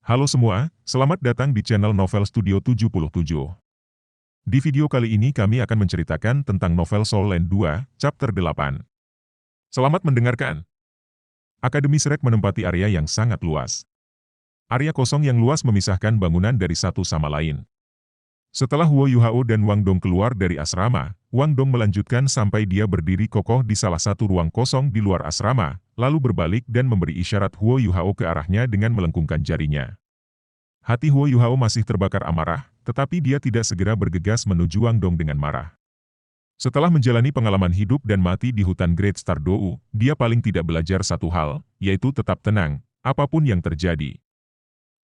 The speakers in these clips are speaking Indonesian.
Halo semua, selamat datang di channel Novel Studio 77. Di video kali ini kami akan menceritakan tentang novel Soul Land 2, Chapter 8. Selamat mendengarkan. Akademi Shrek menempati area yang sangat luas. Area kosong yang luas memisahkan bangunan dari satu sama lain. Setelah Huo Yuhao dan Wang Dong keluar dari asrama, Wang Dong melanjutkan sampai dia berdiri kokoh di salah satu ruang kosong di luar asrama, lalu berbalik dan memberi isyarat Huo Yuhao ke arahnya dengan melengkungkan jarinya. Hati Huo Yuhao masih terbakar amarah, tetapi dia tidak segera bergegas menuju Wang Dong dengan marah. Setelah menjalani pengalaman hidup dan mati di hutan Great Star Dou, dia paling tidak belajar satu hal, yaitu tetap tenang, apapun yang terjadi.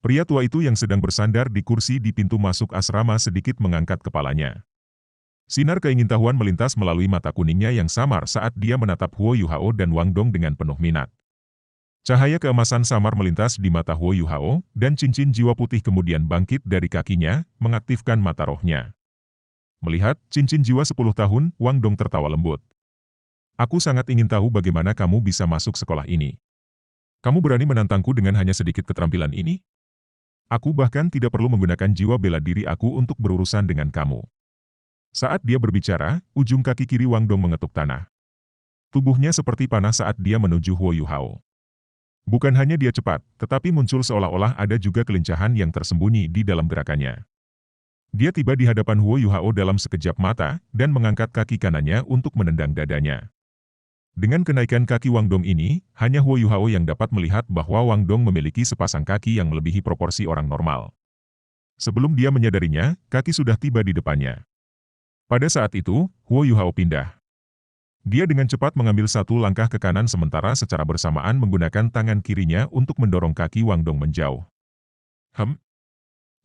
Pria tua itu yang sedang bersandar di kursi di pintu masuk asrama sedikit mengangkat kepalanya. Sinar keingintahuan melintas melalui mata kuningnya yang samar saat dia menatap Huo Yuhao dan Wang Dong dengan penuh minat. Cahaya keemasan samar melintas di mata Huo Yuhao, dan cincin jiwa putih kemudian bangkit dari kakinya, mengaktifkan mata rohnya. Melihat cincin jiwa 10 tahun, Wang Dong tertawa lembut. Aku sangat ingin tahu bagaimana kamu bisa masuk sekolah ini. Kamu berani menantangku dengan hanya sedikit keterampilan ini? Aku bahkan tidak perlu menggunakan jiwa bela diri aku untuk berurusan dengan kamu. Saat dia berbicara, ujung kaki kiri Wang Dong mengetuk tanah. Tubuhnya seperti panah saat dia menuju Huo Yuhao. Bukan hanya dia cepat, tetapi muncul seolah-olah ada juga kelincahan yang tersembunyi di dalam gerakannya. Dia tiba di hadapan Huo Yuhao dalam sekejap mata, dan mengangkat kaki kanannya untuk menendang dadanya. Dengan kenaikan kaki Wang Dong ini, hanya Huo Yuhao yang dapat melihat bahwa Wang Dong memiliki sepasang kaki yang melebihi proporsi orang normal. Sebelum dia menyadarinya, kaki sudah tiba di depannya. Pada saat itu, Huo Yuhao pindah. Dia dengan cepat mengambil satu langkah ke kanan sementara secara bersamaan menggunakan tangan kirinya untuk mendorong kaki Wang Dong menjauh.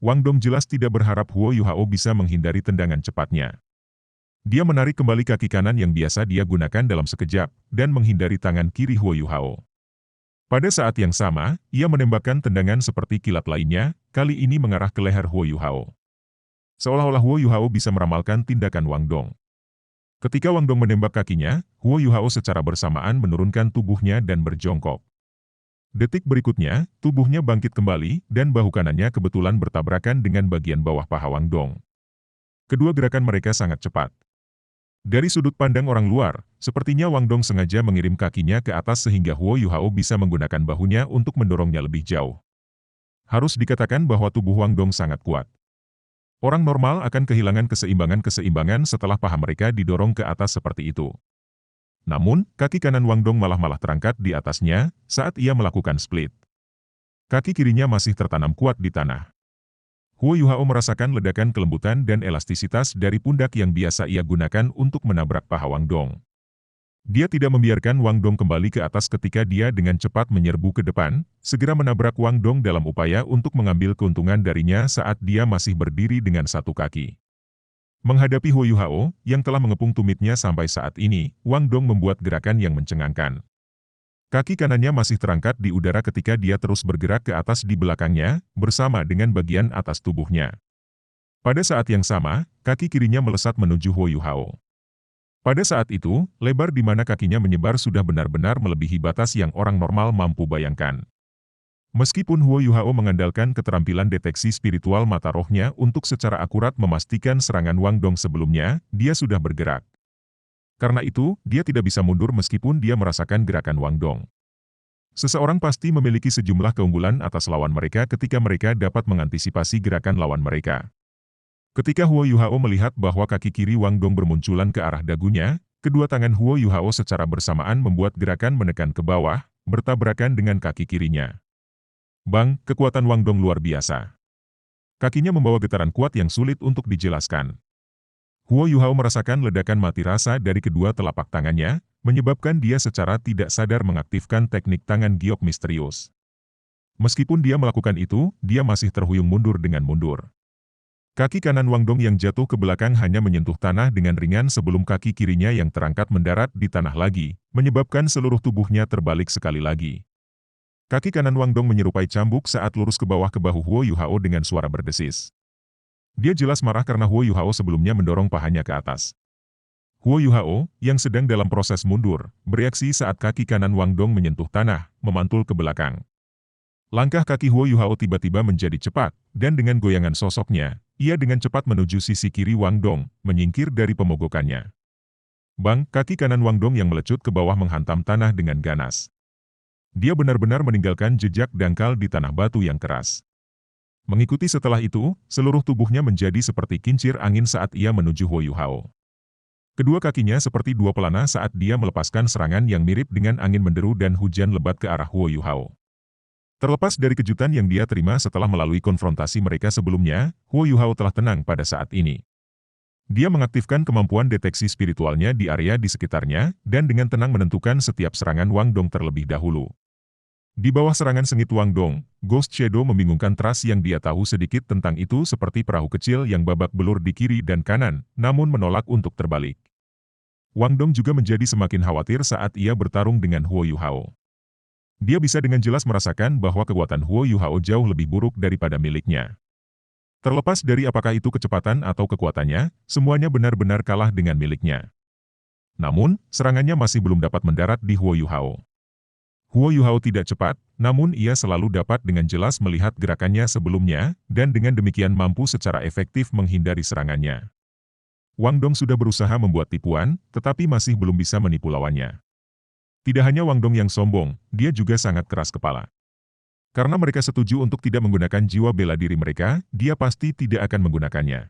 Wang Dong jelas tidak berharap Huo Yuhao bisa menghindari tendangan cepatnya. Dia menarik kembali kaki kanan yang biasa dia gunakan dalam sekejap, dan menghindari tangan kiri Huo Yuhao. Pada saat yang sama, ia menembakkan tendangan seperti kilat lainnya, kali ini mengarah ke leher Huo Yuhao. Seolah-olah Huo Yuhao bisa meramalkan tindakan Wang Dong. Ketika Wang Dong menembak kakinya, Huo Yuhao secara bersamaan menurunkan tubuhnya dan berjongkok. Detik berikutnya, tubuhnya bangkit kembali, dan bahu kanannya kebetulan bertabrakan dengan bagian bawah paha Wang Dong. Kedua gerakan mereka sangat cepat. Dari sudut pandang orang luar, sepertinya Wang Dong sengaja mengirim kakinya ke atas sehingga Huo Yuhao bisa menggunakan bahunya untuk mendorongnya lebih jauh. Harus dikatakan bahwa tubuh Wang Dong sangat kuat. Orang normal akan kehilangan keseimbangan setelah paha mereka didorong ke atas seperti itu. Namun, kaki kanan Wang Dong malah terangkat di atasnya saat ia melakukan split. Kaki kirinya masih tertanam kuat di tanah. Huo Yuhao merasakan ledakan kelembutan dan elastisitas dari pundak yang biasa ia gunakan untuk menabrak paha Wang Dong. Dia tidak membiarkan Wang Dong kembali ke atas ketika dia dengan cepat menyerbu ke depan, segera menabrak Wang Dong dalam upaya untuk mengambil keuntungan darinya saat dia masih berdiri dengan satu kaki. Menghadapi Huo Yuhao, yang telah mengepung tumitnya sampai saat ini, Wang Dong membuat gerakan yang mencengangkan. Kaki kanannya masih terangkat di udara ketika dia terus bergerak ke atas di belakangnya, bersama dengan bagian atas tubuhnya. Pada saat yang sama, kaki kirinya melesat menuju Huo Yuhao. Pada saat itu, lebar di mana kakinya menyebar sudah benar-benar melebihi batas yang orang normal mampu bayangkan. Meskipun Huo Yuhao mengandalkan keterampilan deteksi spiritual mata rohnya untuk secara akurat memastikan serangan Wang Dong sebelumnya, dia sudah bergerak. Karena itu, dia tidak bisa mundur meskipun dia merasakan gerakan Wang Dong. Seseorang pasti memiliki sejumlah keunggulan atas lawan mereka ketika mereka dapat mengantisipasi gerakan lawan mereka. Ketika Huo Yuhao melihat bahwa kaki kiri Wang Dong bermunculan ke arah dagunya, kedua tangan Huo Yuhao secara bersamaan membuat gerakan menekan ke bawah, bertabrakan dengan kaki kirinya. Bang, kekuatan Wang Dong luar biasa. Kakinya membawa getaran kuat yang sulit untuk dijelaskan. Huo Yuhao merasakan ledakan mati rasa dari kedua telapak tangannya, menyebabkan dia secara tidak sadar mengaktifkan teknik tangan giok misterius. Meskipun dia melakukan itu, dia masih terhuyung mundur dengan mundur. Kaki kanan Wang Dong yang jatuh ke belakang hanya menyentuh tanah dengan ringan sebelum kaki kirinya yang terangkat mendarat di tanah lagi, menyebabkan seluruh tubuhnya terbalik sekali lagi. Kaki kanan Wang Dong menyerupai cambuk saat lurus ke bawah ke bahu Huo Yuhao dengan suara berdesis. Dia jelas marah karena Huo Yuhao sebelumnya mendorong pahanya ke atas. Huo Yuhao, yang sedang dalam proses mundur, bereaksi saat kaki kanan Wang Dong menyentuh tanah, memantul ke belakang. Langkah kaki Huo Yuhao tiba-tiba menjadi cepat, dan dengan goyangan sosoknya, ia dengan cepat menuju sisi kiri Wang Dong, menyingkir dari pemogokannya. Bang, kaki kanan Wang Dong yang melecut ke bawah menghantam tanah dengan ganas. Dia benar-benar meninggalkan jejak dangkal di tanah batu yang keras. Mengikuti setelah itu, seluruh tubuhnya menjadi seperti kincir angin saat ia menuju Huo Yuhao. Kedua kakinya seperti dua pelana saat dia melepaskan serangan yang mirip dengan angin menderu dan hujan lebat ke arah Huo Yuhao. Terlepas dari kejutan yang dia terima setelah melalui konfrontasi mereka sebelumnya, Huo Yuhao telah tenang pada saat ini. Dia mengaktifkan kemampuan deteksi spiritualnya di area di sekitarnya, dan dengan tenang menentukan setiap serangan Wang Dong terlebih dahulu. Di bawah serangan sengit Wang Dong, Ghost Shadow membingungkan Trust yang dia tahu sedikit tentang itu seperti perahu kecil yang babak belur di kiri dan kanan, namun menolak untuk terbalik. Wang Dong juga menjadi semakin khawatir saat ia bertarung dengan Huo Yuhao. Dia bisa dengan jelas merasakan bahwa kekuatan Huo Yuhao jauh lebih buruk daripada miliknya. Terlepas dari apakah itu kecepatan atau kekuatannya, semuanya benar-benar kalah dengan miliknya. Namun, serangannya masih belum dapat mendarat di Huo Yuhao. Huo Yuhao tidak cepat, namun ia selalu dapat dengan jelas melihat gerakannya sebelumnya, dan dengan demikian mampu secara efektif menghindari serangannya. Wang Dong sudah berusaha membuat tipuan, tetapi masih belum bisa menipu lawannya. Tidak hanya Wang Dong yang sombong, dia juga sangat keras kepala. Karena mereka setuju untuk tidak menggunakan jiwa bela diri mereka, dia pasti tidak akan menggunakannya.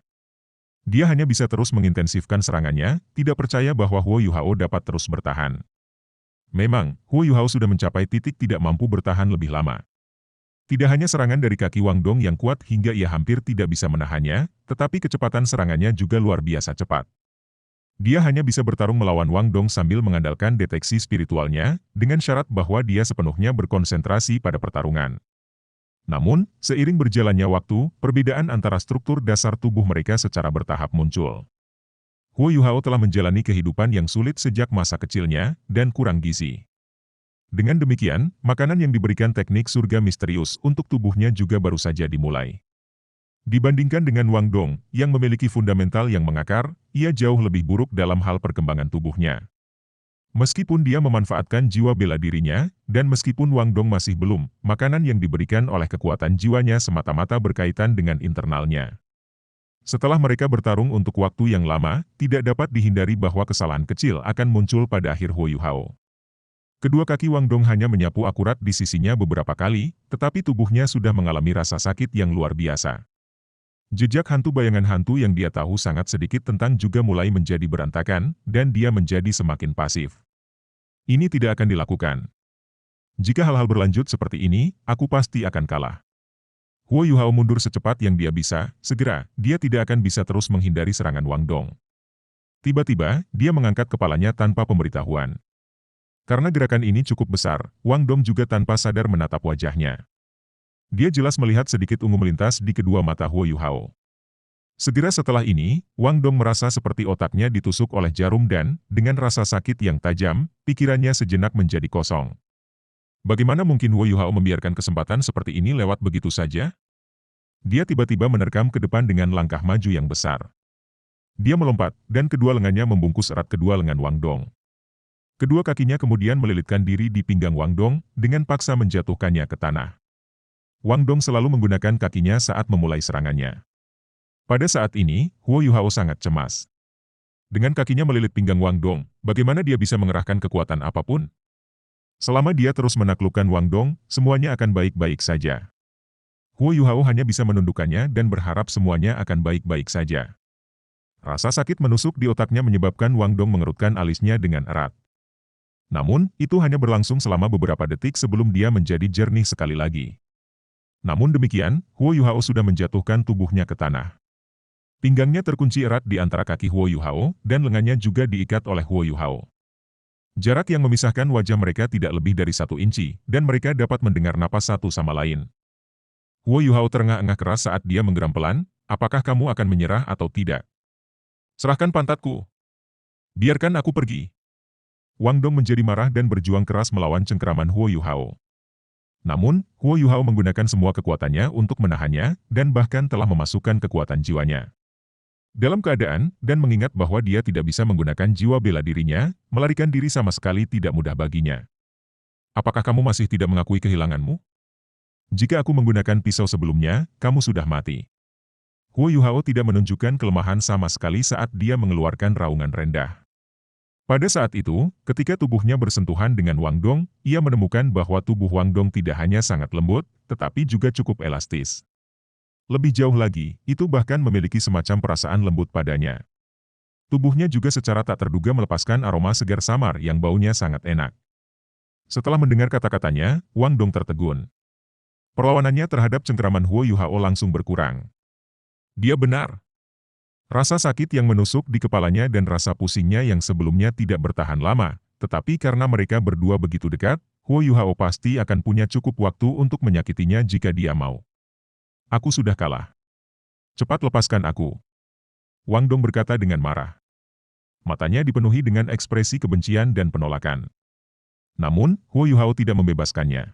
Dia hanya bisa terus mengintensifkan serangannya, tidak percaya bahwa Huo Yuhao dapat terus bertahan. Memang, Huo Yuhao sudah mencapai titik tidak mampu bertahan lebih lama. Tidak hanya serangan dari kaki Wang Dong yang kuat hingga ia hampir tidak bisa menahannya, tetapi kecepatan serangannya juga luar biasa cepat. Dia hanya bisa bertarung melawan Wang Dong sambil mengandalkan deteksi spiritualnya, dengan syarat bahwa dia sepenuhnya berkonsentrasi pada pertarungan. Namun, seiring berjalannya waktu, perbedaan antara struktur dasar tubuh mereka secara bertahap muncul. Huo Yuhao telah menjalani kehidupan yang sulit sejak masa kecilnya, dan kurang gizi. Dengan demikian, makanan yang diberikan teknik surga misterius untuk tubuhnya juga baru saja dimulai. Dibandingkan dengan Wang Dong, yang memiliki fundamental yang mengakar, ia jauh lebih buruk dalam hal perkembangan tubuhnya. Meskipun dia memanfaatkan jiwa bela dirinya, dan meskipun Wang Dong masih belum, makanan yang diberikan oleh kekuatan jiwanya semata-mata berkaitan dengan internalnya. Setelah mereka bertarung untuk waktu yang lama, tidak dapat dihindari bahwa kesalahan kecil akan muncul pada akhir Huo Yuhao. Kedua kaki Wang Dong hanya menyapu akurat di sisinya beberapa kali, tetapi tubuhnya sudah mengalami rasa sakit yang luar biasa. Jejak hantu bayangan hantu yang dia tahu sangat sedikit tentang juga mulai menjadi berantakan, dan dia menjadi semakin pasif. Ini tidak akan dilakukan. Jika hal-hal berlanjut seperti ini, aku pasti akan kalah. Huo Yuhao mundur secepat yang dia bisa, segera, dia tidak akan bisa terus menghindari serangan Wang Dong. Tiba-tiba, dia mengangkat kepalanya tanpa pemberitahuan. Karena gerakan ini cukup besar, Wang Dong juga tanpa sadar menatap wajahnya. Dia jelas melihat sedikit ungu melintas di kedua mata Huo Yuhao. Segera setelah ini, Wang Dong merasa seperti otaknya ditusuk oleh jarum dan, dengan rasa sakit yang tajam, pikirannya sejenak menjadi kosong. Bagaimana mungkin Huo Yuhao membiarkan kesempatan seperti ini lewat begitu saja? Dia tiba-tiba menerkam ke depan dengan langkah maju yang besar. Dia melompat, dan kedua lengannya membungkus erat kedua lengan Wang Dong. Kedua kakinya kemudian melilitkan diri di pinggang Wang Dong, dengan paksa menjatuhkannya ke tanah. Wang Dong selalu menggunakan kakinya saat memulai serangannya. Pada saat ini, Huo Yuhao sangat cemas. Dengan kakinya melilit pinggang Wang Dong, bagaimana dia bisa mengerahkan kekuatan apapun? Selama dia terus menaklukkan Wang Dong, semuanya akan baik-baik saja. Huo Yuhao hanya bisa menundukkannya dan berharap semuanya akan baik-baik saja. Rasa sakit menusuk di otaknya menyebabkan Wang Dong mengerutkan alisnya dengan erat. Namun, itu hanya berlangsung selama beberapa detik sebelum dia menjadi jernih sekali lagi. Namun demikian, Huo Yuhao sudah menjatuhkan tubuhnya ke tanah. Pinggangnya terkunci erat di antara kaki Huo Yuhao, dan lengannya juga diikat oleh Huo Yuhao. Jarak yang memisahkan wajah mereka tidak lebih dari 1 inci, dan mereka dapat mendengar napas satu sama lain. Huo Yuhao terengah-engah keras saat dia menggeram pelan, apakah kamu akan menyerah atau tidak? Serahkan pantatku. Biarkan aku pergi. Wang Dong menjadi marah dan berjuang keras melawan cengkeraman Huo Yuhao. Namun, Huo Yuhao menggunakan semua kekuatannya untuk menahannya, dan bahkan telah memasukkan kekuatan jiwanya. Dalam keadaan, dan mengingat bahwa dia tidak bisa menggunakan jiwa bela dirinya, melarikan diri sama sekali tidak mudah baginya. Apakah kamu masih tidak mengakui kehilanganmu? Jika aku menggunakan pisau sebelumnya, kamu sudah mati. Huo Yuhao tidak menunjukkan kelemahan sama sekali saat dia mengeluarkan raungan rendah. Pada saat itu, ketika tubuhnya bersentuhan dengan Wang Dong, ia menemukan bahwa tubuh Wang Dong tidak hanya sangat lembut, tetapi juga cukup elastis. Lebih jauh lagi, itu bahkan memiliki semacam perasaan lembut padanya. Tubuhnya juga secara tak terduga melepaskan aroma segar samar yang baunya sangat enak. Setelah mendengar kata-katanya, Wang Dong tertegun. Perlawanannya terhadap cengkeraman Huo Yuhao langsung berkurang. Dia benar. Rasa sakit yang menusuk di kepalanya dan rasa pusingnya yang sebelumnya tidak bertahan lama, tetapi karena mereka berdua begitu dekat, Huo Yuhao pasti akan punya cukup waktu untuk menyakitinya jika dia mau. Aku sudah kalah. Cepat lepaskan aku. Wang Dong berkata dengan marah. Matanya dipenuhi dengan ekspresi kebencian dan penolakan. Namun, Huo Yuhao tidak membebaskannya.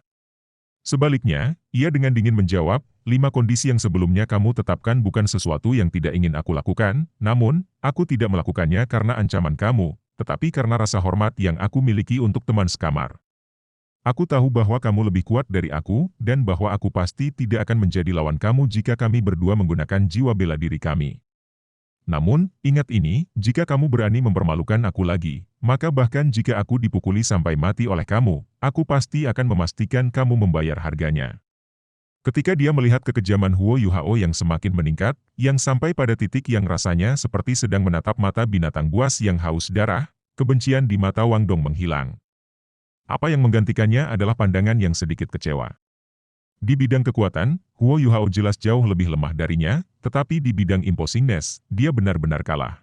Sebaliknya, ia dengan dingin menjawab, 5 kondisi yang sebelumnya kamu tetapkan bukan sesuatu yang tidak ingin aku lakukan, namun, aku tidak melakukannya karena ancaman kamu, tetapi karena rasa hormat yang aku miliki untuk teman sekamar. Aku tahu bahwa kamu lebih kuat dari aku, dan bahwa aku pasti tidak akan menjadi lawan kamu jika kami berdua menggunakan jiwa bela diri kami. Namun, ingat ini, jika kamu berani mempermalukan aku lagi, maka bahkan jika aku dipukuli sampai mati oleh kamu, aku pasti akan memastikan kamu membayar harganya. Ketika dia melihat kekejaman Huo Yuhao yang semakin meningkat, yang sampai pada titik yang rasanya seperti sedang menatap mata binatang buas yang haus darah, kebencian di mata Wang Dong menghilang. Apa yang menggantikannya adalah pandangan yang sedikit kecewa. Di bidang kekuatan, Huo Yuhao jelas jauh lebih lemah darinya, tetapi di bidang impulsiveness, dia benar-benar kalah.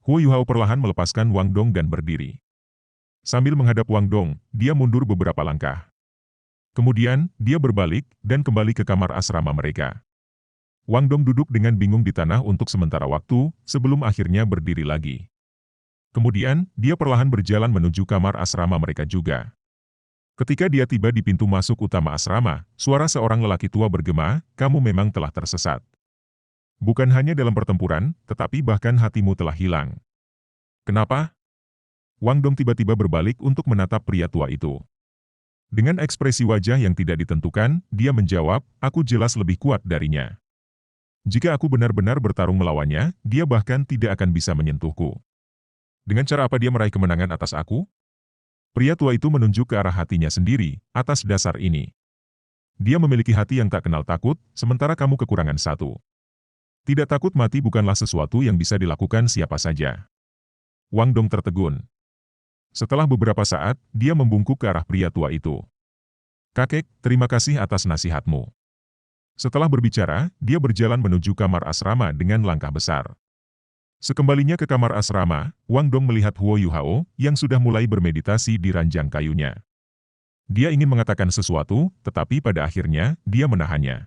Huo Yuhao perlahan melepaskan Wang Dong dan berdiri. Sambil menghadap Wang Dong, dia mundur beberapa langkah. Kemudian, dia berbalik dan kembali ke kamar asrama mereka. Wang Dong duduk dengan bingung di tanah untuk sementara waktu, sebelum akhirnya berdiri lagi. Kemudian, dia perlahan berjalan menuju kamar asrama mereka juga. Ketika dia tiba di pintu masuk utama asrama, suara seorang lelaki tua bergema, "Kamu memang telah tersesat. Bukan hanya dalam pertempuran, tetapi bahkan hatimu telah hilang." Kenapa? Wang Dong tiba-tiba berbalik untuk menatap pria tua itu. Dengan ekspresi wajah yang tidak ditentukan, dia menjawab, "Aku jelas lebih kuat darinya. Jika aku benar-benar bertarung melawannya, dia bahkan tidak akan bisa menyentuhku. Dengan cara apa dia meraih kemenangan atas aku?" Pria tua itu menunjuk ke arah hatinya sendiri, "Atas dasar ini. Dia memiliki hati yang tak kenal takut, sementara kamu kekurangan satu. Tidak takut mati bukanlah sesuatu yang bisa dilakukan siapa saja." Wang Dong tertegun. Setelah beberapa saat, dia membungkuk ke arah pria tua itu. "Kakek, terima kasih atas nasihatmu." Setelah berbicara, dia berjalan menuju kamar asrama dengan langkah besar. Sekembalinya ke kamar asrama, Wang Dong melihat Huo Yuhao yang sudah mulai bermeditasi di ranjang kayunya. Dia ingin mengatakan sesuatu, tetapi pada akhirnya, dia menahannya.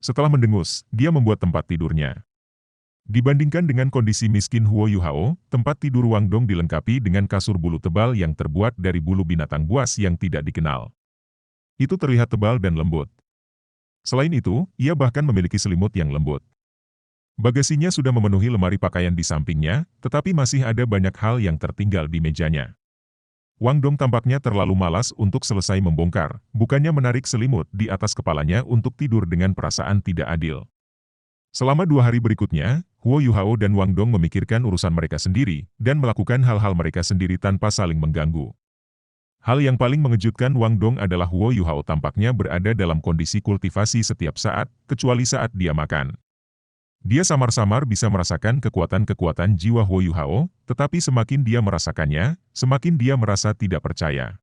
Setelah mendengus, dia membuat tempat tidurnya. Dibandingkan dengan kondisi miskin Huo Yuhao, tempat tidur Wang Dong dilengkapi dengan kasur bulu tebal yang terbuat dari bulu binatang buas yang tidak dikenal. Itu terlihat tebal dan lembut. Selain itu, ia bahkan memiliki selimut yang lembut. Bagasinya sudah memenuhi lemari pakaian di sampingnya, tetapi masih ada banyak hal yang tertinggal di mejanya. Wang Dong tampaknya terlalu malas untuk selesai membongkar, bukannya menarik selimut di atas kepalanya untuk tidur dengan perasaan tidak adil. Selama 2 hari berikutnya, Huo Yuhao dan Wang Dong memikirkan urusan mereka sendiri, dan melakukan hal-hal mereka sendiri tanpa saling mengganggu. Hal yang paling mengejutkan Wang Dong adalah Huo Yuhao tampaknya berada dalam kondisi kultivasi setiap saat, kecuali saat dia makan. Dia samar-samar bisa merasakan kekuatan-kekuatan jiwa Huo Yuhao, tetapi semakin dia merasakannya, semakin dia merasa tidak percaya.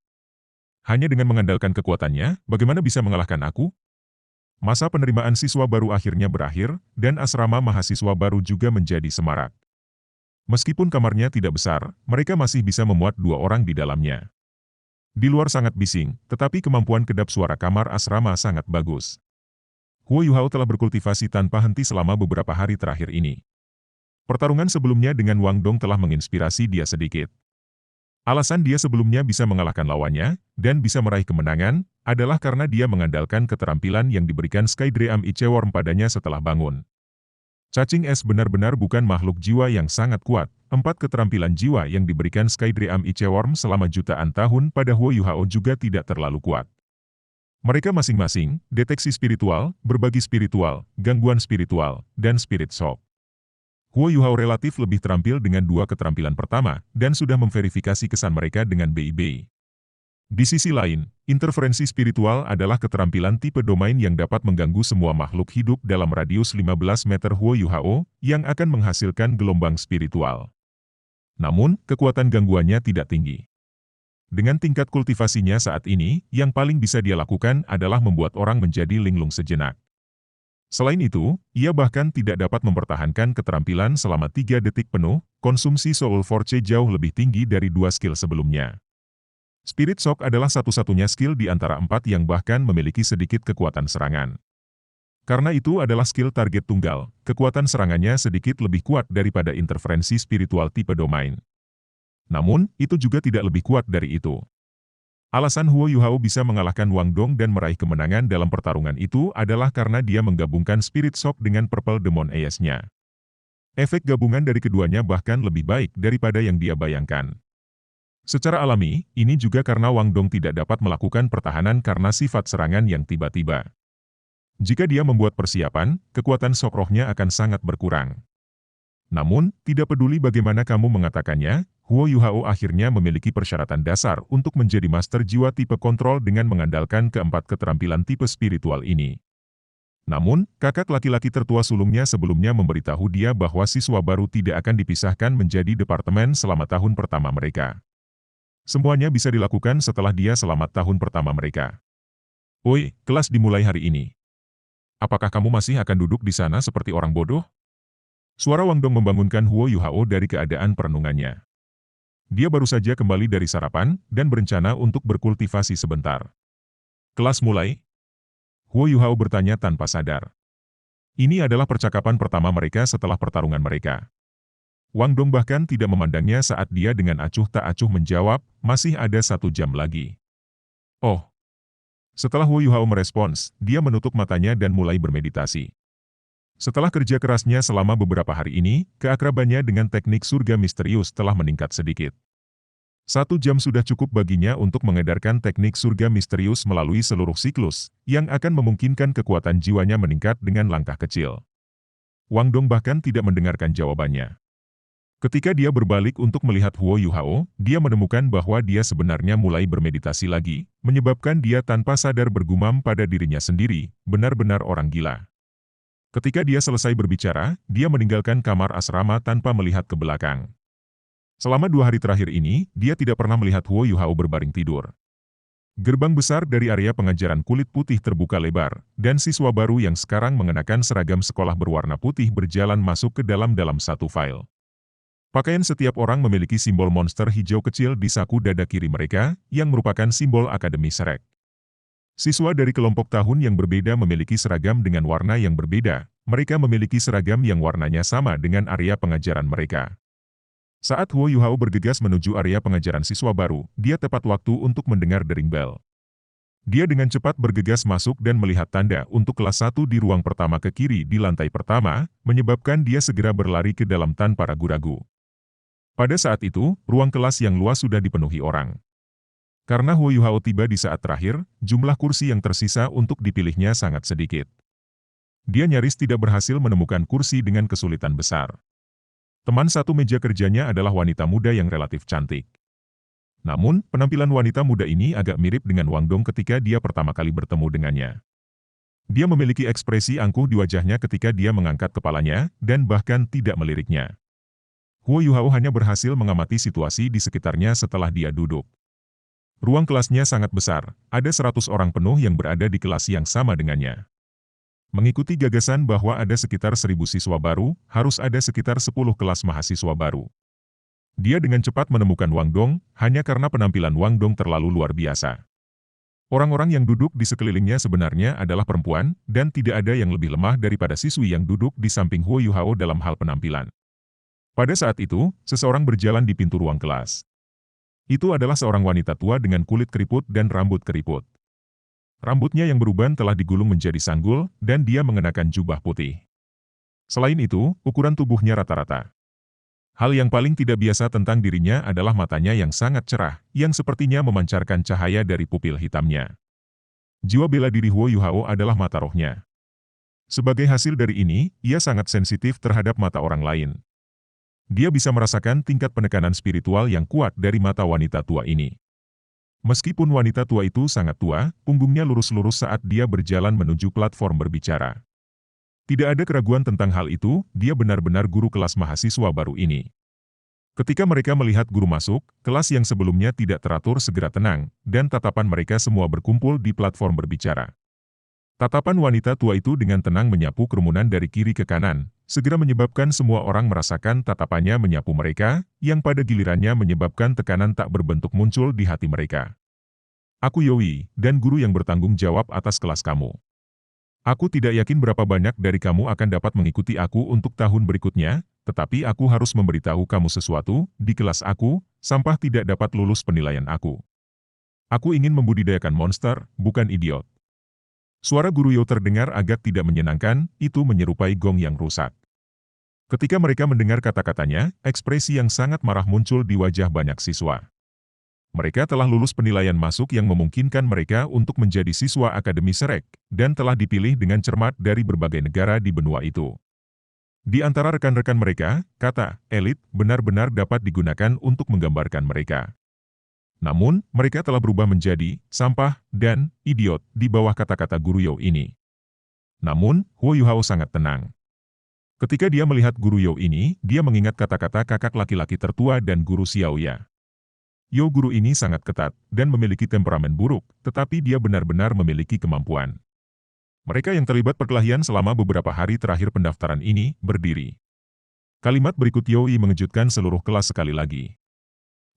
Hanya dengan mengandalkan kekuatannya, bagaimana bisa mengalahkan aku? Masa penerimaan siswa baru akhirnya berakhir, dan asrama mahasiswa baru juga menjadi semarak. Meskipun kamarnya tidak besar, mereka masih bisa memuat 2 orang di dalamnya. Di luar sangat bising, tetapi kemampuan kedap suara kamar asrama sangat bagus. Huo Yuhao telah berkultivasi tanpa henti selama beberapa hari terakhir ini. Pertarungan sebelumnya dengan Wang Dong telah menginspirasi dia sedikit. Alasan dia sebelumnya bisa mengalahkan lawannya, dan bisa meraih kemenangan, adalah karena dia mengandalkan keterampilan yang diberikan Skydream Iceworm padanya setelah bangun. Cacing es benar-benar bukan makhluk jiwa yang sangat kuat. 4 keterampilan jiwa yang diberikan Skydream Iceworm selama jutaan tahun pada Huo Yuhao juga tidak terlalu kuat. Mereka masing-masing, deteksi spiritual, berbagi spiritual, gangguan spiritual, dan spirit shock. Huo Yuhao relatif lebih terampil dengan dua keterampilan pertama, dan sudah memverifikasi kesan mereka dengan BI-BI. Di sisi lain, interferensi spiritual adalah keterampilan tipe domain yang dapat mengganggu semua makhluk hidup dalam radius 15 meter Huo Yuhao, yang akan menghasilkan gelombang spiritual. Namun, kekuatan gangguannya tidak tinggi. Dengan tingkat kultivasinya saat ini, yang paling bisa dia lakukan adalah membuat orang menjadi linglung sejenak. Selain itu, ia bahkan tidak dapat mempertahankan keterampilan selama 3 detik penuh, konsumsi Soul Force jauh lebih tinggi dari 2 skill sebelumnya. Spirit Shock adalah satu-satunya skill di antara 4 yang bahkan memiliki sedikit kekuatan serangan. Karena itu adalah skill target tunggal, kekuatan serangannya sedikit lebih kuat daripada interferensi spiritual tipe domain. Namun, itu juga tidak lebih kuat dari itu. Alasan Huo Yuhao bisa mengalahkan Wang Dong dan meraih kemenangan dalam pertarungan itu adalah karena dia menggabungkan Spirit Shock dengan Purple Demon Ace-nya. Efek gabungan dari keduanya bahkan lebih baik daripada yang dia bayangkan. Secara alami, ini juga karena Wang Dong tidak dapat melakukan pertahanan karena sifat serangan yang tiba-tiba. Jika dia membuat persiapan, kekuatan shock rohnya akan sangat berkurang. Namun, tidak peduli bagaimana kamu mengatakannya, Huo Yuhao akhirnya memiliki persyaratan dasar untuk menjadi master jiwa tipe kontrol dengan mengandalkan keempat keterampilan tipe spiritual ini. Namun, kakak laki-laki tertua sulungnya sebelumnya memberitahu dia bahwa siswa baru tidak akan dipisahkan menjadi departemen selama tahun pertama mereka. Semuanya bisa dilakukan setelah dia selamat tahun pertama mereka. Oi, kelas dimulai hari ini. Apakah kamu masih akan duduk di sana seperti orang bodoh? Suara Wang Dong membangunkan Huo Yuhao dari keadaan perenungannya. Dia baru saja kembali dari sarapan, dan berencana untuk berkultivasi sebentar. Kelas mulai? Huo Yuhao bertanya tanpa sadar. Ini adalah percakapan pertama mereka setelah pertarungan mereka. Wang Dong bahkan tidak memandangnya saat dia dengan acuh tak acuh menjawab, masih ada 1 jam lagi. Oh. Setelah Huo Yuhao merespons, dia menutup matanya dan mulai bermeditasi. Setelah kerja kerasnya selama beberapa hari ini, keakrabannya dengan teknik surga misterius telah meningkat sedikit. 1 jam sudah cukup baginya untuk mengedarkan teknik surga misterius melalui seluruh siklus, yang akan memungkinkan kekuatan jiwanya meningkat dengan langkah kecil. Wang Dong bahkan tidak mendengarkan jawabannya. Ketika dia berbalik untuk melihat Huo Yuhao, dia menemukan bahwa dia sebenarnya mulai bermeditasi lagi, menyebabkan dia tanpa sadar bergumam pada dirinya sendiri, benar-benar orang gila. Ketika dia selesai berbicara, dia meninggalkan kamar asrama tanpa melihat ke belakang. Selama 2 hari terakhir ini, dia tidak pernah melihat Huo Yuhao berbaring tidur. Gerbang besar dari area pengajaran kulit putih terbuka lebar, dan siswa baru yang sekarang mengenakan seragam sekolah berwarna putih berjalan masuk ke dalam satu file. Pakaian setiap orang memiliki simbol monster hijau kecil di saku dada kiri mereka, yang merupakan simbol Akademi Shrek. Siswa dari kelompok tahun yang berbeda memiliki seragam dengan warna yang berbeda, mereka memiliki seragam yang warnanya sama dengan area pengajaran mereka. Saat Huo Yuhao bergegas menuju area pengajaran siswa baru, dia tepat waktu untuk mendengar dering bel. Dia dengan cepat bergegas masuk dan melihat tanda untuk kelas 1 di ruang pertama ke kiri di lantai pertama, menyebabkan dia segera berlari ke dalam tanpa ragu-ragu. Pada saat itu, ruang kelas yang luas sudah dipenuhi orang. Karena Huo Yuhao tiba di saat terakhir, jumlah kursi yang tersisa untuk dipilihnya sangat sedikit. Dia nyaris tidak berhasil menemukan kursi dengan kesulitan besar. Teman satu meja kerjanya adalah wanita muda yang relatif cantik. Namun, penampilan wanita muda ini agak mirip dengan Wang Dong ketika dia pertama kali bertemu dengannya. Dia memiliki ekspresi angkuh di wajahnya ketika dia mengangkat kepalanya, dan bahkan tidak meliriknya. Huo Yuhao hanya berhasil mengamati situasi di sekitarnya setelah dia duduk. Ruang kelasnya sangat besar, ada 100 orang penuh yang berada di kelas yang sama dengannya. Mengikuti gagasan bahwa ada sekitar 1.000 siswa baru, harus ada sekitar 10 kelas mahasiswa baru. Dia dengan cepat menemukan Wang Dong, hanya karena penampilan Wang Dong terlalu luar biasa. Orang-orang yang duduk di sekelilingnya sebenarnya adalah perempuan, dan tidak ada yang lebih lemah daripada siswi yang duduk di samping Huo Yuhao dalam hal penampilan. Pada saat itu, seseorang berjalan di pintu ruang kelas. Itu adalah seorang wanita tua dengan kulit keriput dan rambut keriput. Rambutnya yang beruban telah digulung menjadi sanggul, dan dia mengenakan jubah putih. Selain itu, ukuran tubuhnya rata-rata. Hal yang paling tidak biasa tentang dirinya adalah matanya yang sangat cerah, yang sepertinya memancarkan cahaya dari pupil hitamnya. Jiwa bela diri Huo Yuhao adalah mata rohnya. Sebagai hasil dari ini, ia sangat sensitif terhadap mata orang lain. Dia bisa merasakan tingkat penekanan spiritual yang kuat dari mata wanita tua ini. Meskipun wanita tua itu sangat tua, punggungnya lurus-lurus saat dia berjalan menuju platform berbicara. Tidak ada keraguan tentang hal itu, dia benar-benar guru kelas mahasiswa baru ini. Ketika mereka melihat guru masuk, kelas yang sebelumnya tidak teratur segera tenang, dan tatapan mereka semua berkumpul di platform berbicara. Tatapan wanita tua itu dengan tenang menyapu kerumunan dari kiri ke kanan, segera menyebabkan semua orang merasakan tatapannya menyapu mereka, yang pada gilirannya menyebabkan tekanan tak berbentuk muncul di hati mereka. Aku Yoi, dan guru yang bertanggung jawab atas kelas kamu. Aku tidak yakin berapa banyak dari kamu akan dapat mengikuti aku untuk tahun berikutnya, tetapi aku harus memberitahu kamu sesuatu, di kelas aku, sampah tidak dapat lulus penilaian aku. Aku ingin membudidayakan monster, bukan idiot. Suara guru Yo terdengar agak tidak menyenangkan, itu menyerupai gong yang rusak. Ketika mereka mendengar kata-katanya, ekspresi yang sangat marah muncul di wajah banyak siswa. Mereka telah lulus penilaian masuk yang memungkinkan mereka untuk menjadi siswa Akademi Shrek, dan telah dipilih dengan cermat dari berbagai negara di benua itu. Di antara rekan-rekan mereka, kata elit benar-benar dapat digunakan untuk menggambarkan mereka. Namun, mereka telah berubah menjadi sampah dan idiot di bawah kata-kata guru Yo ini. Namun, Huo Yuhao sangat tenang. Ketika dia melihat guru Yo ini, dia mengingat kata-kata kakak laki-laki tertua dan guru Xiaoya. Yo guru ini sangat ketat dan memiliki temperamen buruk, tetapi dia benar-benar memiliki kemampuan. Mereka yang terlibat perkelahian selama beberapa hari terakhir pendaftaran ini berdiri. Kalimat berikut Yoi mengejutkan seluruh kelas sekali lagi.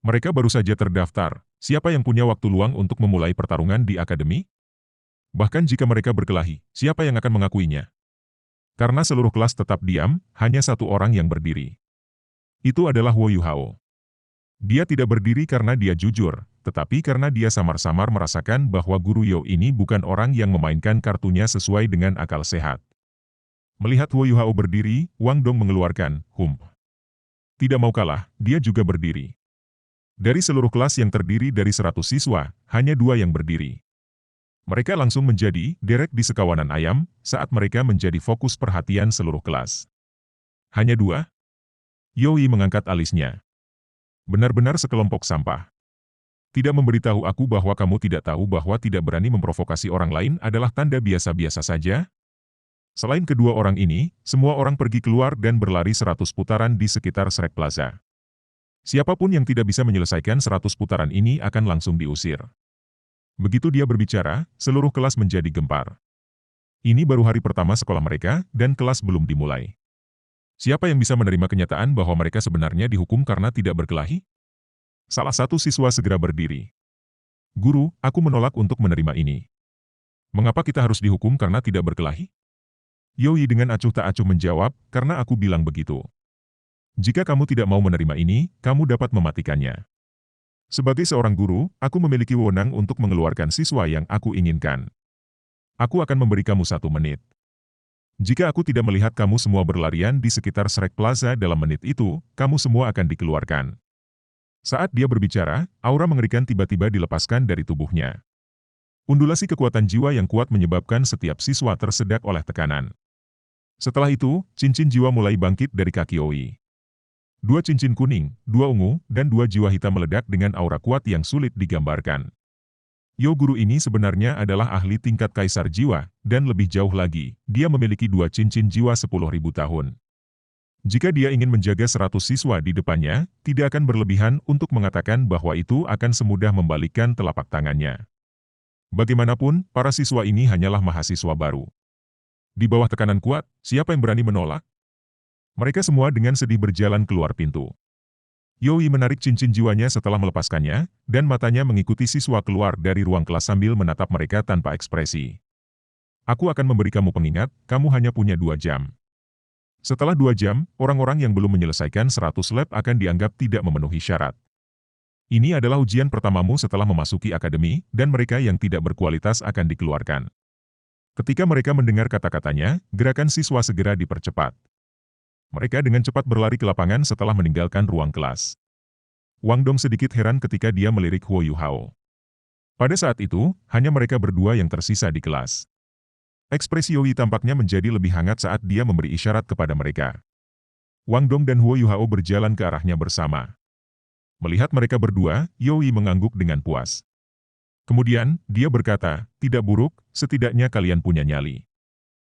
Mereka baru saja terdaftar, siapa yang punya waktu luang untuk memulai pertarungan di akademi? Bahkan jika mereka berkelahi, siapa yang akan mengakuinya? Karena seluruh kelas tetap diam, hanya satu orang yang berdiri. Itu adalah Huo Yuhao. Dia tidak berdiri karena dia jujur, tetapi karena dia samar-samar merasakan bahwa guru Yo ini bukan orang yang memainkan kartunya sesuai dengan akal sehat. Melihat Huo Yuhao berdiri, Wang Dong mengeluarkan, Tidak mau kalah, dia juga berdiri. Dari seluruh kelas yang terdiri dari 100 siswa, hanya 2 yang berdiri. Mereka langsung menjadi derek di sekawanan ayam saat mereka menjadi fokus perhatian seluruh kelas. Hanya 2? Yoi mengangkat alisnya. Benar-benar sekelompok sampah. Tidak memberitahu aku bahwa kamu tidak tahu bahwa tidak berani memprovokasi orang lain adalah tanda biasa-biasa saja? Selain kedua orang ini, semua orang pergi keluar dan berlari 100 putaran di sekitar Shrek Plaza. Siapapun yang tidak bisa menyelesaikan 100 putaran ini akan langsung diusir. Begitu dia berbicara, seluruh kelas menjadi gempar. Ini baru hari pertama sekolah mereka, dan kelas belum dimulai. Siapa yang bisa menerima kenyataan bahwa mereka sebenarnya dihukum karena tidak berkelahi? Salah satu siswa segera berdiri. Guru, aku menolak untuk menerima ini. Mengapa kita harus dihukum karena tidak berkelahi? Yoi dengan acuh tak acuh menjawab, karena aku bilang begitu. Jika kamu tidak mau menerima ini, kamu dapat mematikannya. Sebagai seorang guru, aku memiliki wewenang untuk mengeluarkan siswa yang aku inginkan. Aku akan memberi kamu 1 menit. Jika aku tidak melihat kamu semua berlarian di sekitar Shrek Plaza dalam menit itu, kamu semua akan dikeluarkan. Saat dia berbicara, aura mengerikan tiba-tiba dilepaskan dari tubuhnya. Undulasi kekuatan jiwa yang kuat menyebabkan setiap siswa tersedak oleh tekanan. Setelah itu, cincin jiwa mulai bangkit dari kaki Yoi. 2 cincin kuning, 2 ungu, dan 2 jiwa hitam meledak dengan aura kuat yang sulit digambarkan. Yo guru ini sebenarnya adalah ahli tingkat kaisar jiwa, dan lebih jauh lagi, dia memiliki 2 cincin jiwa 10.000 tahun. Jika dia ingin menjaga 100 siswa di depannya, tidak akan berlebihan untuk mengatakan bahwa itu akan semudah membalikkan telapak tangannya. Bagaimanapun, para siswa ini hanyalah mahasiswa baru. Di bawah tekanan kuat, siapa yang berani menolak? Mereka semua dengan sedih berjalan keluar pintu. Yoi menarik cincin jiwanya setelah melepaskannya, dan matanya mengikuti siswa keluar dari ruang kelas sambil menatap mereka tanpa ekspresi. Aku akan memberi kamu pengingat, kamu hanya punya 2 jam. Setelah 2 jam, orang-orang yang belum menyelesaikan 100 lab akan dianggap tidak memenuhi syarat. Ini adalah ujian pertamamu setelah memasuki akademi, dan mereka yang tidak berkualitas akan dikeluarkan. Ketika mereka mendengar kata-katanya, gerakan siswa segera dipercepat. Mereka dengan cepat berlari ke lapangan setelah meninggalkan ruang kelas. Wang Dong sedikit heran ketika dia melirik Huo Yuhao. Pada saat itu, hanya mereka berdua yang tersisa di kelas. Ekspresi Yoi tampaknya menjadi lebih hangat saat dia memberi isyarat kepada mereka. Wang Dong dan Huo Yuhao berjalan ke arahnya bersama. Melihat mereka berdua, Yoi mengangguk dengan puas. Kemudian, dia berkata, "Tidak buruk, setidaknya kalian punya nyali.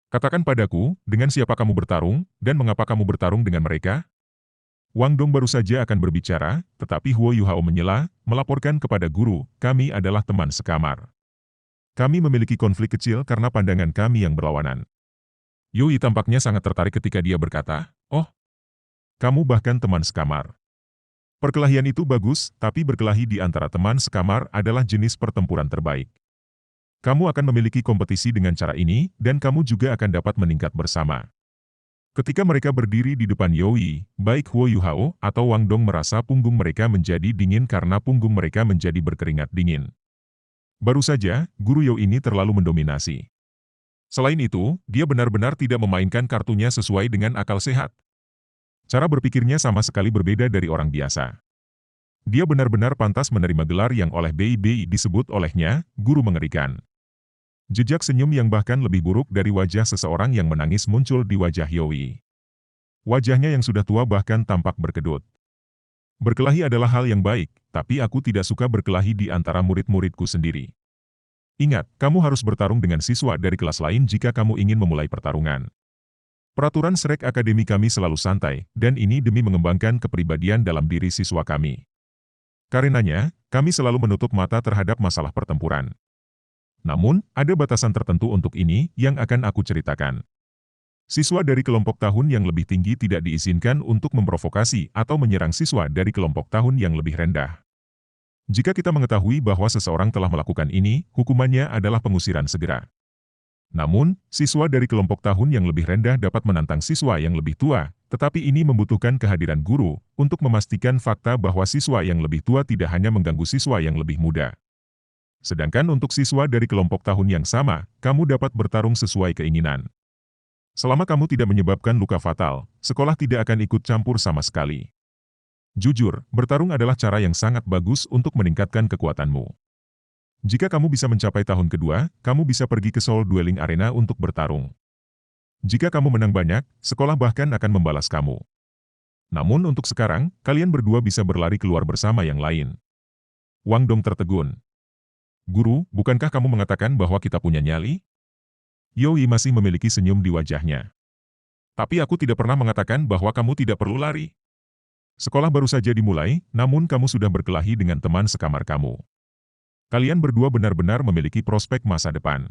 Katakan padaku, dengan siapa kamu bertarung, dan mengapa kamu bertarung dengan mereka?" Wang Dong baru saja akan berbicara, tetapi Huo Yuhao menyela, melaporkan kepada guru, "Kami adalah teman sekamar. Kami memiliki konflik kecil karena pandangan kami yang berlawanan." Yoi tampaknya sangat tertarik ketika dia berkata, "Oh, kamu bahkan teman sekamar. Perkelahian itu bagus, tapi berkelahi di antara teman sekamar adalah jenis pertempuran terbaik. Kamu akan memiliki kompetisi dengan cara ini, dan kamu juga akan dapat meningkat bersama." Ketika mereka berdiri di depan Yoi, baik Huo Yuhao atau Wang Dong merasa punggung mereka menjadi dingin karena punggung mereka menjadi berkeringat dingin. Baru saja, guru Yoi ini terlalu mendominasi. Selain itu, dia benar-benar tidak memainkan kartunya sesuai dengan akal sehat. Cara berpikirnya sama sekali berbeda dari orang biasa. Dia benar-benar pantas menerima gelar yang oleh BI disebut olehnya, guru mengerikan. Jejak senyum yang bahkan lebih buruk dari wajah seseorang yang menangis muncul di wajah Yoi. Wajahnya yang sudah tua bahkan tampak berkedut. Berkelahi adalah hal yang baik, tapi aku tidak suka berkelahi di antara murid-muridku sendiri. Ingat, kamu harus bertarung dengan siswa dari kelas lain jika kamu ingin memulai pertarungan. Peraturan Shrek Akademi kami selalu santai, dan ini demi mengembangkan kepribadian dalam diri siswa kami. Karenanya, kami selalu menutup mata terhadap masalah pertempuran. Namun, ada batasan tertentu untuk ini yang akan aku ceritakan. Siswa dari kelompok tahun yang lebih tinggi tidak diizinkan untuk memprovokasi atau menyerang siswa dari kelompok tahun yang lebih rendah. Jika kita mengetahui bahwa seseorang telah melakukan ini, hukumannya adalah pengusiran segera. Namun, siswa dari kelompok tahun yang lebih rendah dapat menantang siswa yang lebih tua, tetapi ini membutuhkan kehadiran guru untuk memastikan fakta bahwa siswa yang lebih tua tidak hanya mengganggu siswa yang lebih muda. Sedangkan untuk siswa dari kelompok tahun yang sama, kamu dapat bertarung sesuai keinginan. Selama kamu tidak menyebabkan luka fatal, sekolah tidak akan ikut campur sama sekali. Jujur, bertarung adalah cara yang sangat bagus untuk meningkatkan kekuatanmu. Jika kamu bisa mencapai tahun kedua, kamu bisa pergi ke Seoul Dueling Arena untuk bertarung. Jika kamu menang banyak, sekolah bahkan akan membalas kamu. Namun untuk sekarang, kalian berdua bisa berlari keluar bersama yang lain. Wang Dong tertegun. "Guru, bukankah kamu mengatakan bahwa kita punya nyali?" Yoi masih memiliki senyum di wajahnya. "Tapi aku tidak pernah mengatakan bahwa kamu tidak perlu lari. Sekolah baru saja dimulai, namun kamu sudah berkelahi dengan teman sekamar kamu. Kalian berdua benar-benar memiliki prospek masa depan.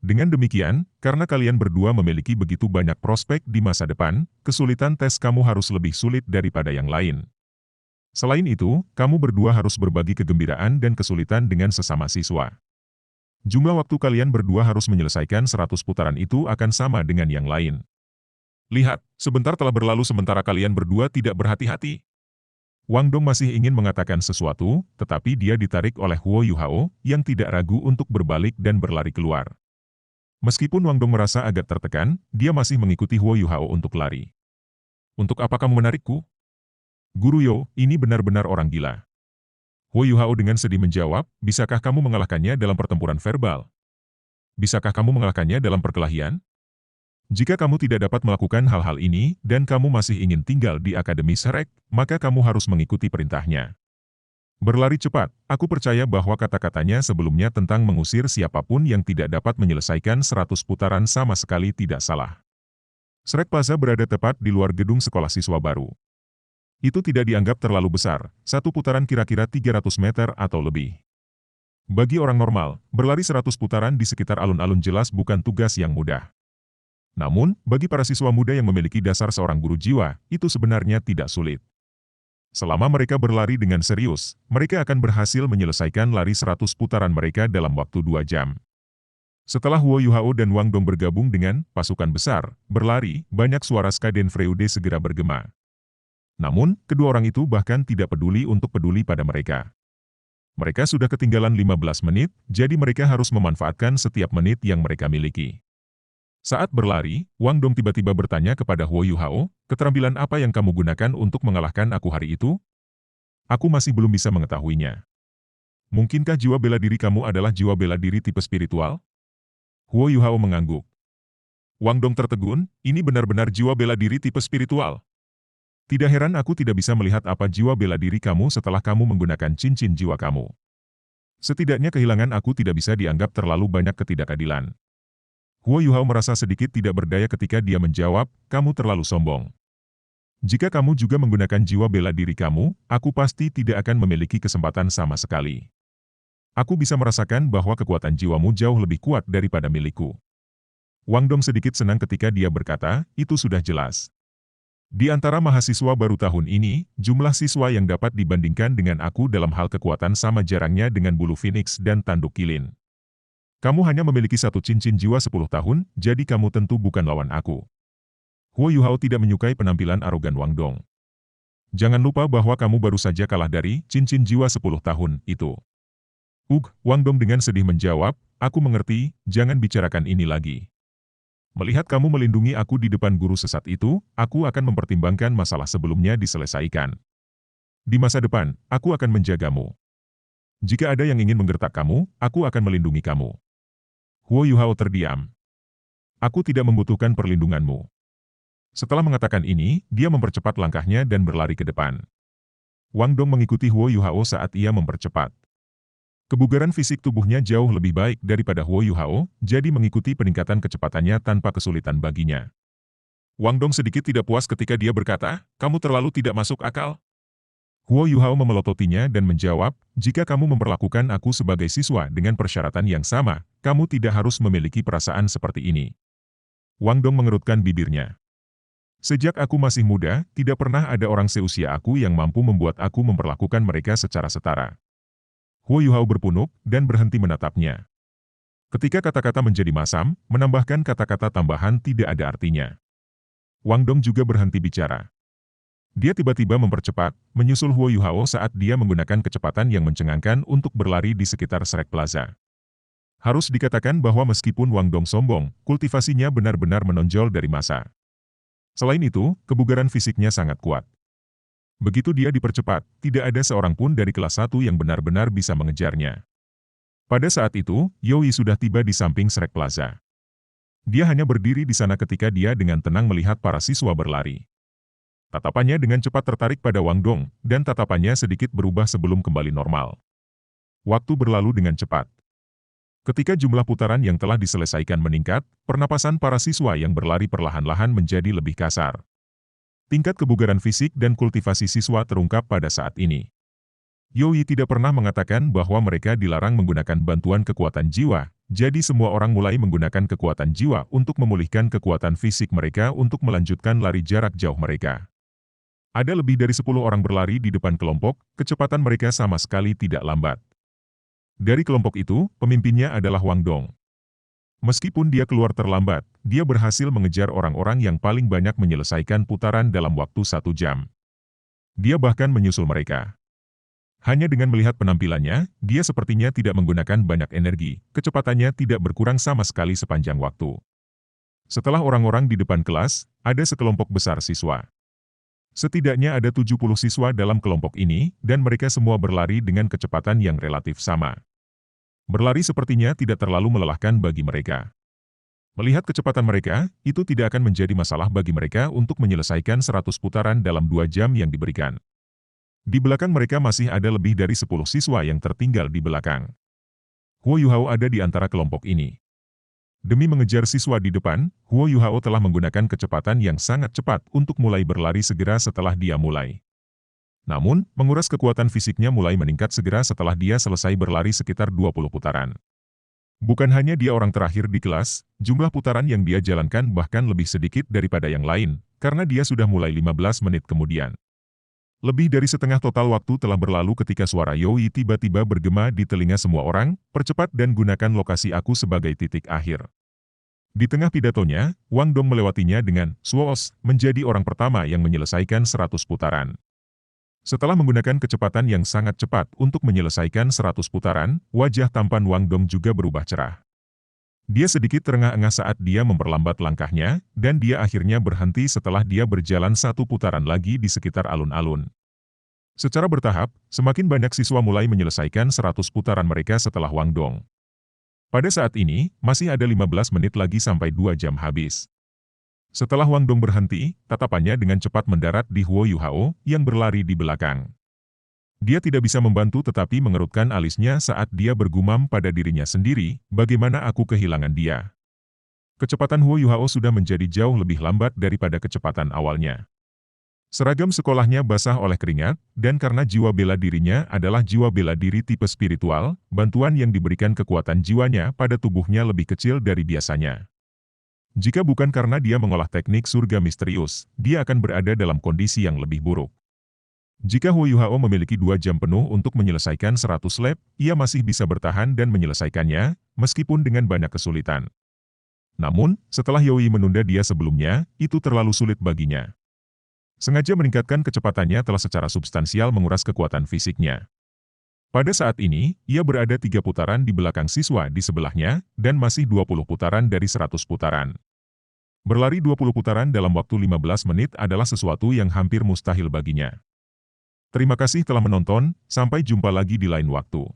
Dengan demikian, karena kalian berdua memiliki begitu banyak prospek di masa depan, kesulitan tes kamu harus lebih sulit daripada yang lain. Selain itu, kamu berdua harus berbagi kegembiraan dan kesulitan dengan sesama siswa. Jumlah waktu kalian berdua harus menyelesaikan 100 putaran itu akan sama dengan yang lain. Lihat, sebentar telah berlalu sementara kalian berdua tidak berhati-hati." Wang Dong masih ingin mengatakan sesuatu, tetapi dia ditarik oleh Huo Yuhao, yang tidak ragu untuk berbalik dan berlari keluar. Meskipun Wang Dong merasa agak tertekan, dia masih mengikuti Huo Yuhao untuk lari. "Untuk apa kamu menarikku? Guru Yo, ini benar-benar orang gila." Huo Yuhao dengan sedih menjawab, "Bisakah kamu mengalahkannya dalam pertempuran verbal? Bisakah kamu mengalahkannya dalam perkelahian? Jika kamu tidak dapat melakukan hal-hal ini, dan kamu masih ingin tinggal di Akademi Shrek, maka kamu harus mengikuti perintahnya. Berlari cepat, aku percaya bahwa kata-katanya sebelumnya tentang mengusir siapapun yang tidak dapat menyelesaikan 100 putaran sama sekali tidak salah." Shrek Plaza berada tepat di luar gedung sekolah siswa baru. Itu tidak dianggap terlalu besar, satu putaran kira-kira 300 meter atau lebih. Bagi orang normal, berlari 100 putaran di sekitar alun-alun jelas bukan tugas yang mudah. Namun, bagi para siswa muda yang memiliki dasar seorang guru jiwa, itu sebenarnya tidak sulit. Selama mereka berlari dengan serius, mereka akan berhasil menyelesaikan lari 100 putaran mereka dalam waktu 2 jam. Setelah Huo Yuhao dan Wang Dong bergabung dengan pasukan besar, berlari, banyak suara Skaden Freude segera bergema. Namun, kedua orang itu bahkan tidak peduli untuk peduli pada mereka. Mereka sudah ketinggalan 15 menit, jadi mereka harus memanfaatkan setiap menit yang mereka miliki. Saat berlari, Wang Dong tiba-tiba bertanya kepada Huo Yuhao, "Keterampilan apa yang kamu gunakan untuk mengalahkan aku hari itu?" "Aku masih belum bisa mengetahuinya." Mungkinkah jiwa bela diri kamu adalah jiwa bela diri tipe spiritual? Huo Yuhao mengangguk. Wang Dong tertegun, ini benar-benar jiwa bela diri tipe spiritual. Tidak heran aku tidak bisa melihat apa jiwa bela diri kamu setelah kamu menggunakan cincin jiwa kamu. Setidaknya kehilangan aku tidak bisa dianggap terlalu banyak ketidakadilan. Huo Yuhao merasa sedikit tidak berdaya ketika dia menjawab, kamu terlalu sombong. Jika kamu juga menggunakan jiwa bela diri kamu, aku pasti tidak akan memiliki kesempatan sama sekali. Aku bisa merasakan bahwa kekuatan jiwamu jauh lebih kuat daripada milikku. Wang Dong sedikit senang ketika dia berkata, itu sudah jelas. Di antara mahasiswa baru tahun ini, jumlah siswa yang dapat dibandingkan dengan aku dalam hal kekuatan sama jarangnya dengan bulu Phoenix dan tanduk kilin. Kamu hanya memiliki satu cincin jiwa 10 tahun, jadi kamu tentu bukan lawan aku. Huo Yuhao tidak menyukai penampilan arogan Wang Dong. Jangan lupa bahwa kamu baru saja kalah dari cincin jiwa 10 tahun itu. Wang Dong dengan sedih menjawab, aku mengerti, jangan bicarakan ini lagi. Melihat kamu melindungi aku di depan guru sesat itu, aku akan mempertimbangkan masalah sebelumnya diselesaikan. Di masa depan, aku akan menjagamu. Jika ada yang ingin menggertak kamu, aku akan melindungi kamu. Huo Yuhao terdiam. Aku tidak membutuhkan perlindunganmu. Setelah mengatakan ini, dia mempercepat langkahnya dan berlari ke depan. Wang Dong mengikuti Huo Yuhao saat ia mempercepat. Kebugaran fisik tubuhnya jauh lebih baik daripada Huo Yuhao, jadi mengikuti peningkatan kecepatannya tanpa kesulitan baginya. Wang Dong sedikit tidak puas ketika dia berkata, kamu terlalu tidak masuk akal. Huo Yuhao memelototinya dan menjawab, jika kamu memperlakukan aku sebagai siswa dengan persyaratan yang sama, kamu tidak harus memiliki perasaan seperti ini. Wang Dong mengerutkan bibirnya. Sejak aku masih muda, tidak pernah ada orang seusia aku yang mampu membuat aku memperlakukan mereka secara setara. Huo Yuhao berpunuk dan berhenti menatapnya. Ketika kata-kata menjadi masam, menambahkan kata-kata tambahan tidak ada artinya. Wang Dong juga berhenti bicara. Dia tiba-tiba mempercepat, menyusul Huo Yuhao saat dia menggunakan kecepatan yang mencengangkan untuk berlari di sekitar Shrek Plaza. Harus dikatakan bahwa meskipun Wang Dong sombong, kultivasinya benar-benar menonjol dari masa. Selain itu, kebugaran fisiknya sangat kuat. Begitu dia dipercepat, tidak ada seorang pun dari kelas 1 yang benar-benar bisa mengejarnya. Pada saat itu, Yoi sudah tiba di samping Shrek Plaza. Dia hanya berdiri di sana ketika dia dengan tenang melihat para siswa berlari. Tatapannya dengan cepat tertarik pada Wang Dong, dan tatapannya sedikit berubah sebelum kembali normal. Waktu berlalu dengan cepat. Ketika jumlah putaran yang telah diselesaikan meningkat, pernapasan para siswa yang berlari perlahan-lahan menjadi lebih kasar. Tingkat kebugaran fisik dan kultivasi siswa terungkap pada saat ini. Yoi tidak pernah mengatakan bahwa mereka dilarang menggunakan bantuan kekuatan jiwa, jadi semua orang mulai menggunakan kekuatan jiwa untuk memulihkan kekuatan fisik mereka untuk melanjutkan lari jarak jauh mereka. Ada lebih dari 10 orang berlari di depan kelompok, kecepatan mereka sama sekali tidak lambat. Dari kelompok itu, pemimpinnya adalah Wang Dong. Meskipun dia keluar terlambat, dia berhasil mengejar orang-orang yang paling banyak menyelesaikan putaran dalam waktu 1 jam. Dia bahkan menyusul mereka. Hanya dengan melihat penampilannya, dia sepertinya tidak menggunakan banyak energi, kecepatannya tidak berkurang sama sekali sepanjang waktu. Setelah orang-orang di depan kelas, ada sekelompok besar siswa. Setidaknya ada 70 siswa dalam kelompok ini, dan mereka semua berlari dengan kecepatan yang relatif sama. Berlari sepertinya tidak terlalu melelahkan bagi mereka. Melihat kecepatan mereka, itu tidak akan menjadi masalah bagi mereka untuk menyelesaikan 100 putaran dalam 2 jam yang diberikan. Di belakang mereka masih ada lebih dari 10 siswa yang tertinggal di belakang. Huo Yuhao ada di antara kelompok ini. Demi mengejar siswa di depan, Huo Yuhao telah menggunakan kecepatan yang sangat cepat untuk mulai berlari segera setelah dia mulai. Namun, menguras kekuatan fisiknya mulai meningkat segera setelah dia selesai berlari sekitar 20 putaran. Bukan hanya dia orang terakhir di kelas, jumlah putaran yang dia jalankan bahkan lebih sedikit daripada yang lain, karena dia sudah mulai 15 menit kemudian. Lebih dari setengah total waktu telah berlalu ketika suara Yoi tiba-tiba bergema di telinga semua orang, percepat dan gunakan lokasi aku sebagai titik akhir. Di tengah pidatonya, Wang Dong melewatinya dengan "Suos" menjadi orang pertama yang menyelesaikan 100 putaran. Setelah menggunakan kecepatan yang sangat cepat untuk menyelesaikan 100 putaran, wajah tampan Wang Dong juga berubah cerah. Dia sedikit terengah-engah saat dia memperlambat langkahnya, dan dia akhirnya berhenti setelah dia berjalan 1 putaran lagi di sekitar alun-alun. Secara bertahap, semakin banyak siswa mulai menyelesaikan 100 putaran mereka setelah Wang Dong. Pada saat ini, masih ada 15 menit lagi sampai 2 jam habis. Setelah Wang Dong berhenti, tatapannya dengan cepat mendarat di Huo Yuhao yang berlari di belakang. Dia tidak bisa membantu tetapi mengerutkan alisnya saat dia bergumam pada dirinya sendiri, bagaimana aku kehilangan dia. Kecepatan Huo Yuhao sudah menjadi jauh lebih lambat daripada kecepatan awalnya. Seragam sekolahnya basah oleh keringat, dan karena jiwa bela dirinya adalah jiwa bela diri tipe spiritual, bantuan yang diberikan kekuatan jiwanya pada tubuhnya lebih kecil dari biasanya. Jika bukan karena dia mengolah teknik surga misterius, dia akan berada dalam kondisi yang lebih buruk. Jika Huo Yuhao memiliki 2 jam penuh untuk menyelesaikan 100 lab, ia masih bisa bertahan dan menyelesaikannya, meskipun dengan banyak kesulitan. Namun, setelah Yoi menunda dia sebelumnya, itu terlalu sulit baginya. Sengaja meningkatkan kecepatannya telah secara substansial menguras kekuatan fisiknya. Pada saat ini, ia berada 3 putaran di belakang siswa di sebelahnya, dan masih 20 putaran dari 100 putaran. Berlari 20 putaran dalam waktu 15 menit adalah sesuatu yang hampir mustahil baginya. Terima kasih telah menonton, sampai jumpa lagi di lain waktu.